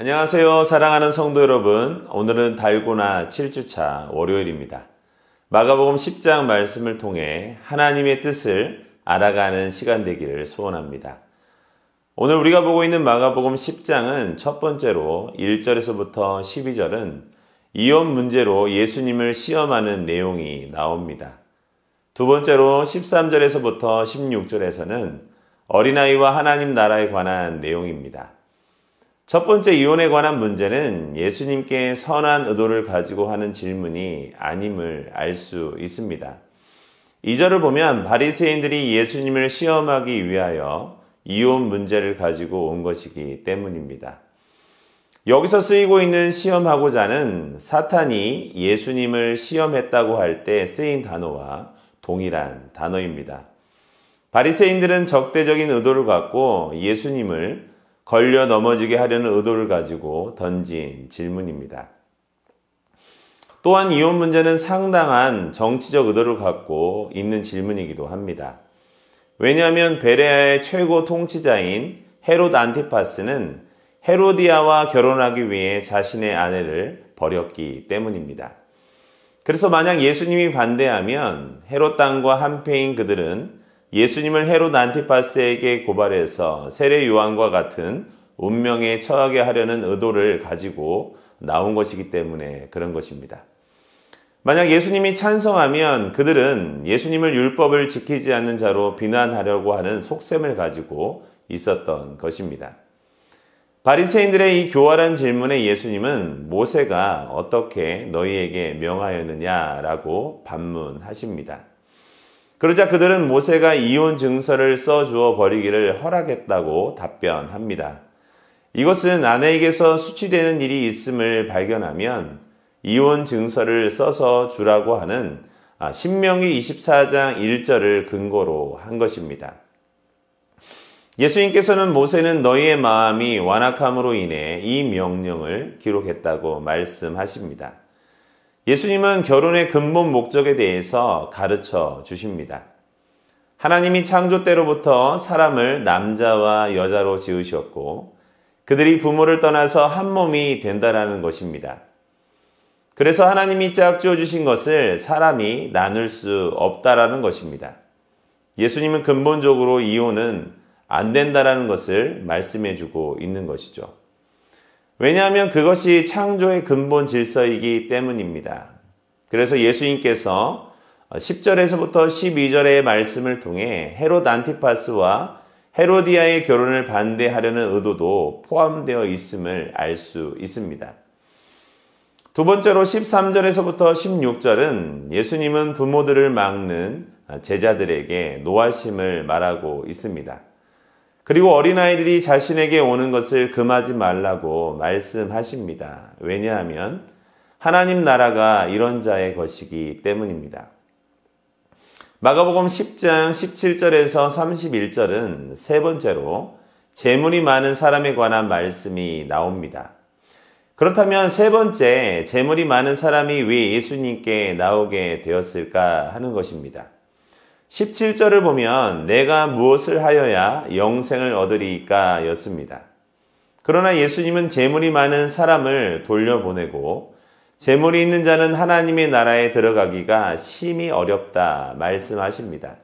안녕하세요. 사랑하는 성도 여러분. 오늘은 달고나 7주차 월요일입니다. 마가복음 10장 말씀을 통해 하나님의 뜻을 알아가는 시간 되기를 소원합니다. 오늘 우리가 보고 있는 마가복음 10장은 첫 번째로 1절에서부터 12절은 이혼 문제로 예수님을 시험하는 내용이 나옵니다. 두 번째로 13절에서부터 16절에서는 어린아이와 하나님 나라에 관한 내용입니다. 첫 번째 이혼에 관한 문제는 예수님께 선한 의도를 가지고 하는 질문이 아님을 알 수 있습니다. 2절을 보면 바리새인들이 예수님을 시험하기 위하여 이혼 문제를 가지고 온 것이기 때문입니다. 여기서 쓰이고 있는 시험하고자는 사탄이 예수님을 시험했다고 할 때 쓰인 단어와 동일한 단어입니다. 바리새인들은 적대적인 의도를 갖고 예수님을 걸려 넘어지게 하려는 의도를 가지고 던진 질문입니다. 또한 이혼 문제는 상당한 정치적 의도를 갖고 있는 질문이기도 합니다. 왜냐하면 베레아의 최고 통치자인 헤롯 안티파스는 헤로디아와 결혼하기 위해 자신의 아내를 버렸기 때문입니다. 그래서 만약 예수님이 반대하면 헤롯 땅과 한패인 그들은 예수님을 헤롯 안티파스에게 고발해서 세례 요한과 같은 운명에 처하게 하려는 의도를 가지고 나온 것이기 때문에 그런 것입니다. 만약 예수님이 찬성하면 그들은 예수님을 율법을 지키지 않는 자로 비난하려고 하는 속셈을 가지고 있었던 것입니다. 바리새인들의 이 교활한 질문에 예수님은 모세가 어떻게 너희에게 명하였느냐라고 반문하십니다. 그러자 그들은 모세가 이혼 증서를 써주어 버리기를 허락했다고 답변합니다. 이것은 아내에게서 수치되는 일이 있음을 발견하면 이혼 증서를 써서 주라고 하는 신명기 24장 1절을 근거로 한 것입니다. 예수님께서는 모세는 너희의 마음이 완악함으로 인해 이 명령을 기록했다고 말씀하십니다. 예수님은 결혼의 근본 목적에 대해서 가르쳐 주십니다. 하나님이 창조 때로부터 사람을 남자와 여자로 지으셨고 그들이 부모를 떠나서 한 몸이 된다라는 것입니다. 그래서 하나님이 짝지어 주신 것을 사람이 나눌 수 없다라는 것입니다. 예수님은 근본적으로 이혼은 안 된다라는 것을 말씀해 주고 있는 것이죠. 왜냐하면 그것이 창조의 근본 질서이기 때문입니다. 그래서 예수님께서 10절에서부터 12절의 말씀을 통해 헤롯 안티파스와 헤로디아의 결혼을 반대하려는 의도도 포함되어 있음을 알 수 있습니다. 두 번째로 13절에서부터 16절은 예수님은 부모들을 막는 제자들에게 노하심을 말하고 있습니다. 그리고 어린아이들이 자신에게 오는 것을 금하지 말라고 말씀하십니다. 왜냐하면 하나님 나라가 이런 자의 것이기 때문입니다. 마가복음 10장 17절에서 31절은 세 번째로 재물이 많은 사람에 관한 말씀이 나옵니다. 그렇다면 세 번째 재물이 많은 사람이 왜 예수님께 나오게 되었을까 하는 것입니다. 17절을 보면 내가 무엇을 하여야 영생을 얻으리까 였습니다. 그러나 예수님은 재물이 많은 사람을 돌려보내고 재물이 있는 자는 하나님의 나라에 들어가기가 심히 어렵다 말씀하십니다.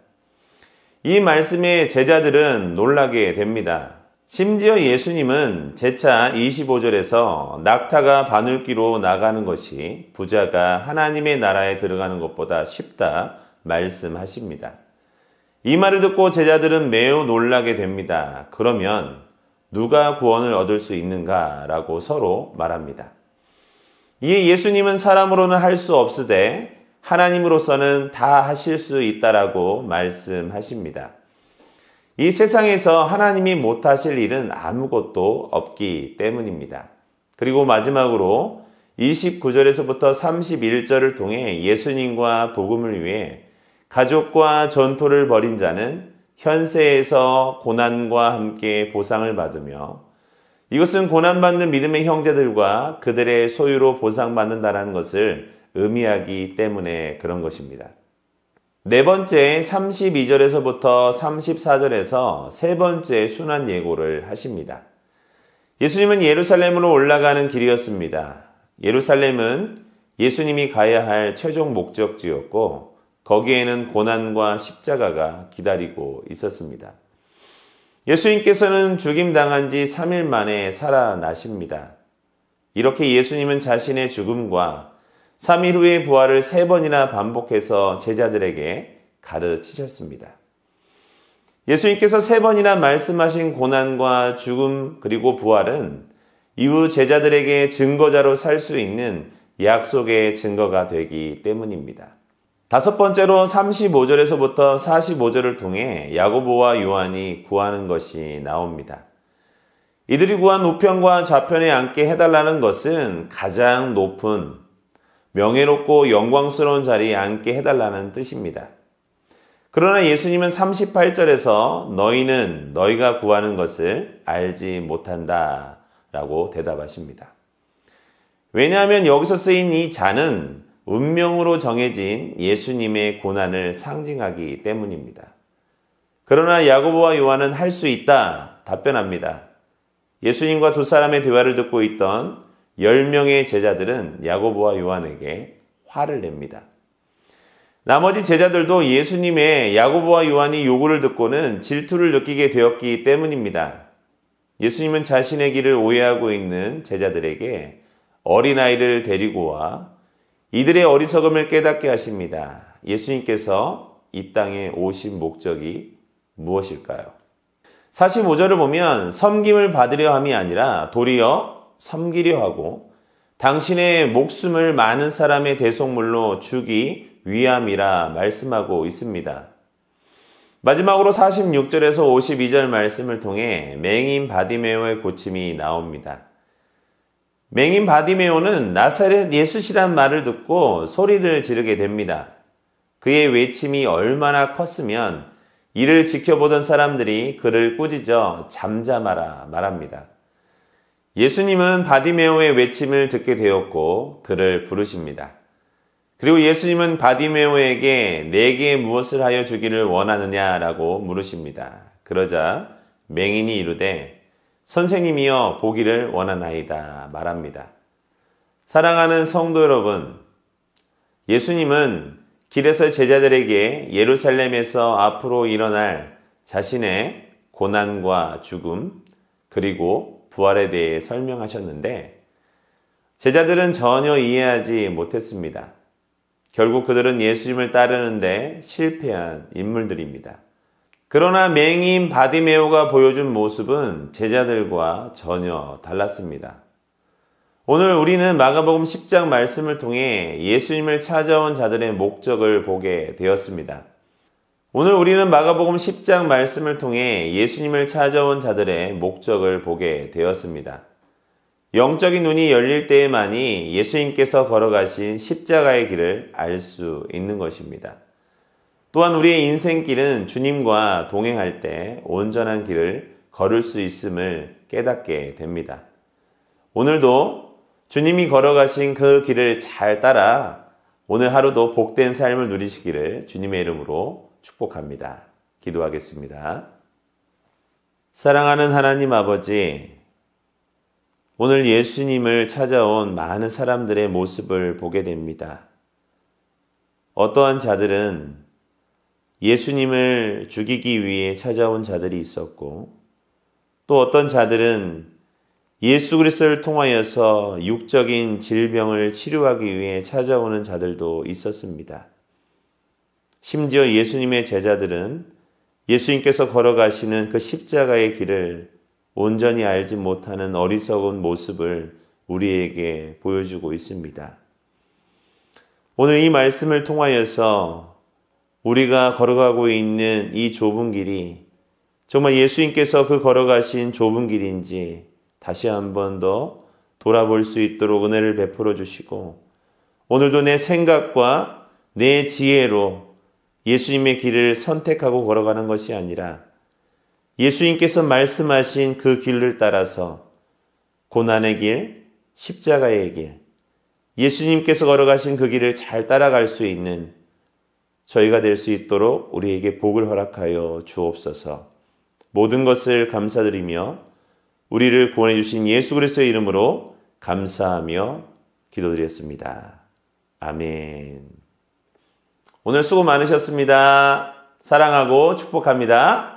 이 말씀에 제자들은 놀라게 됩니다. 심지어 예수님은 제차 25절에서 낙타가 바늘귀로 나가는 것이 부자가 하나님의 나라에 들어가는 것보다 쉽다 말씀하십니다. 이 말을 듣고 제자들은 매우 놀라게 됩니다. 그러면 누가 구원을 얻을 수 있는가라고 서로 말합니다. 이에 예수님은 사람으로는 할 수 없으되 하나님으로서는 다 하실 수 있다라고 말씀하십니다. 이 세상에서 하나님이 못하실 일은 아무것도 없기 때문입니다. 그리고 마지막으로 29절에서부터 31절을 통해 예수님과 복음을 위해 가족과 전토를 벌인 자는 현세에서 고난과 함께 보상을 받으며 이것은 고난받는 믿음의 형제들과 그들의 소유로 보상받는다는 것을 의미하기 때문에 그런 것입니다. 네 번째 32절에서부터 34절에서 세 번째 순환 예고를 하십니다. 예수님은 예루살렘으로 올라가는 길이었습니다. 예루살렘은 예수님이 가야 할 최종 목적지였고 거기에는 고난과 십자가가 기다리고 있었습니다. 예수님께서는 죽임당한 지 3일 만에 살아나십니다. 이렇게 예수님은 자신의 죽음과 3일 후의 부활을 3번이나 반복해서 제자들에게 가르치셨습니다. 예수님께서 3번이나 말씀하신 고난과 죽음 그리고 부활은 이후 제자들에게 증거자로 살 수 있는 약속의 증거가 되기 때문입니다. 5번째로 35절에서부터 45절을 통해 야고보와 요한이 구하는 것이 나옵니다. 이들이 구한 우편과 좌편에 앉게 해달라는 것은 가장 높은 명예롭고 영광스러운 자리에 앉게 해달라는 뜻입니다. 그러나 예수님은 38절에서 너희는 너희가 구하는 것을 알지 못한다 라고 대답하십니다. 왜냐하면 여기서 쓰인 이 자는 운명으로 정해진 예수님의 고난을 상징하기 때문입니다. 그러나 야고보와 요한은 할 수 있다 답변합니다. 예수님과 두 사람의 대화를 듣고 있던 10명의 제자들은 야고보와 요한에게 화를 냅니다. 나머지 제자들도 예수님의 야고보와 요한이 요구를 듣고는 질투를 느끼게 되었기 때문입니다. 예수님은 자신의 길을 오해하고 있는 제자들에게 어린아이를 데리고 와 이들의 어리석음을 깨닫게 하십니다. 예수님께서 이 땅에 오신 목적이 무엇일까요? 45절을 보면 섬김을 받으려 함이 아니라 도리어 섬기려 하고 당신의 목숨을 많은 사람의 대속물로 주기 위함이라 말씀하고 있습니다. 마지막으로 46절에서 52절 말씀을 통해 맹인 바디메오의 고침이 나옵니다. 맹인 바디메오는 나사렛 예수시란 말을 듣고 소리를 지르게 됩니다. 그의 외침이 얼마나 컸으면 이를 지켜보던 사람들이 그를 꾸짖어 잠잠하라 말합니다. 예수님은 바디메오의 외침을 듣게 되었고 그를 부르십니다. 그리고 예수님은 바디메오에게 내게 무엇을 하여 주기를 원하느냐라고 물으십니다. 그러자 맹인이 이르되 선생님이여 보기를 원하나이다 말합니다. 사랑하는 성도 여러분, 예수님은 길에서 제자들에게 예루살렘에서 앞으로 일어날 자신의 고난과 죽음 그리고 부활에 대해 설명하셨는데 제자들은 전혀 이해하지 못했습니다. 결국 그들은 예수님을 따르는데 실패한 인물들입니다. 그러나 맹인 바디메오가 보여준 모습은 제자들과 전혀 달랐습니다. 오늘 우리는 마가복음 10장 말씀을 통해 예수님을 찾아온 자들의 목적을 보게 되었습니다. 오늘 우리는 마가복음 10장 말씀을 통해 예수님을 찾아온 자들의 목적을 보게 되었습니다. 영적인 눈이 열릴 때에만이 예수님께서 걸어가신 십자가의 길을 알 수 있는 것입니다. 또한 우리의 인생길은 주님과 동행할 때 온전한 길을 걸을 수 있음을 깨닫게 됩니다. 오늘도 주님이 걸어가신 그 길을 잘 따라 오늘 하루도 복된 삶을 누리시기를 주님의 이름으로 축복합니다. 기도하겠습니다. 사랑하는 하나님 아버지, 오늘 예수님을 찾아온 많은 사람들의 모습을 보게 됩니다. 어떠한 자들은 예수님을 죽이기 위해 찾아온 자들이 있었고 또 어떤 자들은 예수 그리스도를 통하여서 육적인 질병을 치료하기 위해 찾아오는 자들도 있었습니다. 심지어 예수님의 제자들은 예수님께서 걸어가시는 그 십자가의 길을 온전히 알지 못하는 어리석은 모습을 우리에게 보여주고 있습니다. 오늘 이 말씀을 통하여서 우리가 걸어가고 있는 이 좁은 길이 정말 예수님께서 그 걸어가신 좁은 길인지 다시 한 번 더 돌아볼 수 있도록 은혜를 베풀어 주시고 오늘도 내 생각과 내 지혜로 예수님의 길을 선택하고 걸어가는 것이 아니라 예수님께서 말씀하신 그 길을 따라서 고난의 길, 십자가의 길, 예수님께서 걸어가신 그 길을 잘 따라갈 수 있는 저희가 될 수 있도록 우리에게 복을 허락하여 주옵소서. 모든 것을 감사드리며 우리를 구원해 주신 예수 그리스도의 이름으로 감사하며 기도드렸습니다. 아멘. 오늘 수고 많으셨습니다. 사랑하고 축복합니다.